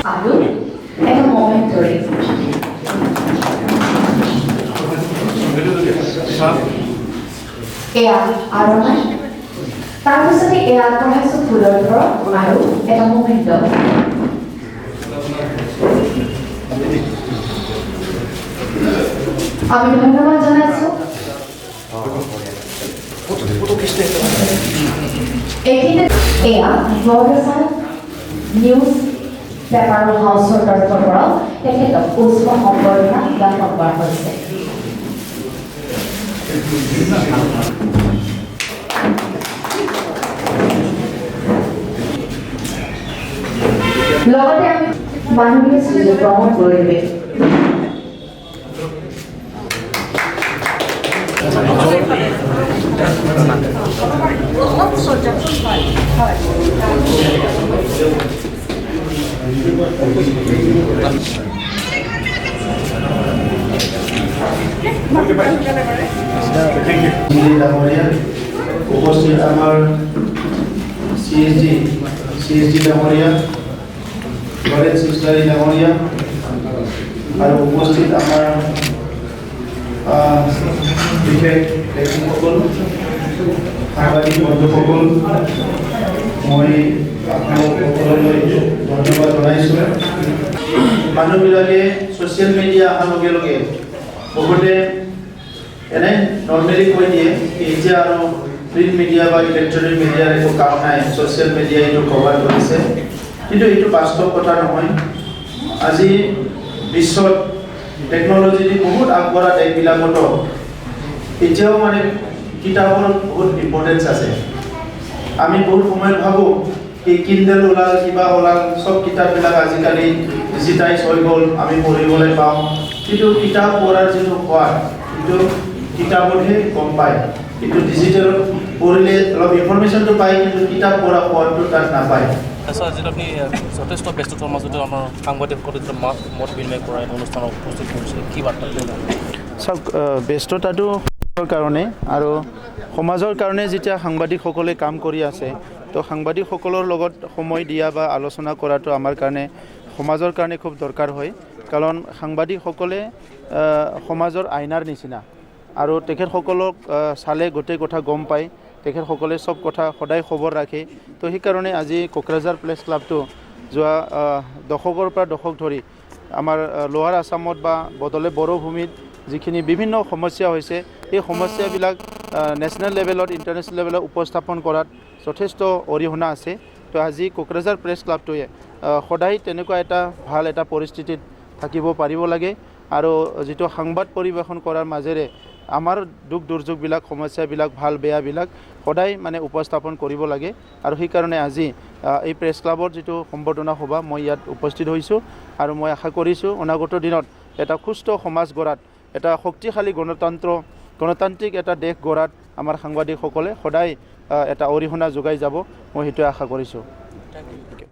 Alu, এক moment ধৰে এয়া আৰু নাই তাৰপিছতে এয়া আগবঢ়াইছোঁ ফুলৰ ঘৰত আৰু এটা মোমেন্ট আমি ধন্যবাদ জনাইছোঁ এইখিনিতে এয়া বৰদেশৰ নিউজ পেপাৰ হাউচৰ তৰফৰ পৰা তেখেতক পুষ্প সম্বৰ্ধনা জ্ঞাপন কৰা হৈছে লগতে আমি মাননীয় শ্ৰী প্ৰমোদ বৰদলৈ উপস্থিত আমার সিএসডি ডাঙরিয়া লরেন্স সিস্টারি ডাঙরিয়া আর উপস্থিত আমার বিশেষ ব্যক্তিসকল সাংবাদিক বন্ধুসকল মই আপোনালোকসকললৈ ধন্যবাদ জনাইছোঁ মানুহবিলাকে ছ'চিয়েল মিডিয়া অহাৰ লগে লগে বহুতে এনে নৰ্মেলি কৈ দিয়ে এতিয়া আৰু প্ৰিণ্ট মিডিয়া বা ইলেক্ট্ৰনিক মিডিয়াৰ একো কাম নাই ছ'চিয়েল মিডিয়াই এইটো কভাৰ কৰিছে কিন্তু এইটো বাস্তৱ কথা নহয় আজি বিশ্বত টেকন'লজি দি বহুত আগবঢ়া দেশবিলাকতো এতিয়াও মানে কিতাপৰ বহুত ইম্পৰ্টেঞ্চ আছে আমি বহুত সময়ত ভাবোঁ কি কিণ্ডেল ওলাল কিবা ওলাল চব কিতাপবিলাক আজিকালি ডিজিটাইজ হৈ গ'ল আমি পঢ়িবলৈ পাওঁ কিন্তু কিতাপ পঢ়াৰ যিটো সোৱাদ সেইটো কিতাপতহে গম পায় কিন্তু ডিজিটেলত পঢ়িলে অলপ ইনফৰমেশ্যনটো পায় কিন্তু কিতাপ পঢ়া সোৱাদটো তাত নাপায় স্যাৰ যেটা আপনি যথেষ্ট ব্যস্ততাৰ মাজতে আমাৰ সাংবাদিকসকলে যেটা মত বিনিময় কৰা অনুষ্ঠানত উপস্থিত কৰিছে কি বাৰ্তা চাওক ব্যস্ততাটো কাৰণে আৰু সমাজৰ কাৰণে যেতিয়া সাংবাদিকসকলে কাম কৰি আছে তো সাংবাদিকসকলৰ লগত সময় দিয়া বা আলোচনা কৰাটো আমাৰ কাৰণে সমাজৰ কাৰণে খুব দৰকাৰ হয় কাৰণ সাংবাদিকসকলে সমাজৰ আইনাৰ নিচিনা আৰু তেখেতসকলক চালে গোটেই কথা গম পায় তেখেতসকলে সব কথা সদায় খবৰ ৰাখে তো সেইকাৰণে আজি কোকৰাঝাৰ প্ৰেছ ক্লাবটো যোৱা দশকৰ পৰা দশক ধৰি আমাৰ লোৱাৰ আসামত বা বদলে বড়োভূমিত যিখিনি বিভিন্ন সমস্যা হৈছে এই সমস্যাবিলাক নেশ্যনেল লেভেলত ইণ্টাৰনেশ্যনেল লেভেলত উপস্থাপন কৰাত যথেষ্ট অৰিহণা আছে তো আজি কোকৰাঝাৰ প্ৰেছ ক্লাবটোৱে সদায় তেনেকুৱা এটা ভাল এটা পৰিস্থিতিত থাকিব পাৰিব লাগে আৰু যিটো সংবাদ পৰিৱেশন কৰাৰ মাজেৰে আমাৰ দুখ দুৰ্যোগবিলাক সমস্যাবিলাক ভাল বেয়াবিলাক সদায় মানে উপস্থাপন কৰিব লাগে আৰু সেইকাৰণে আজি এই প্ৰেছ ক্লাবৰ যিটো সম্বৰ্ধনা সভা মই ইয়াত উপস্থিত হৈছোঁ আৰু মই আশা কৰিছোঁ অনাগত দিনত এটা সুস্থ সমাজ গঢ়াত এটা শক্তিশালী গণতান্ত্ৰিক এটা দেশ গঢ়াত আমাৰ সাংবাদিকসকলে সদায় এটা অৰিহণা যোগাই যাব মই সেইটোৱে আশা কৰিছোঁ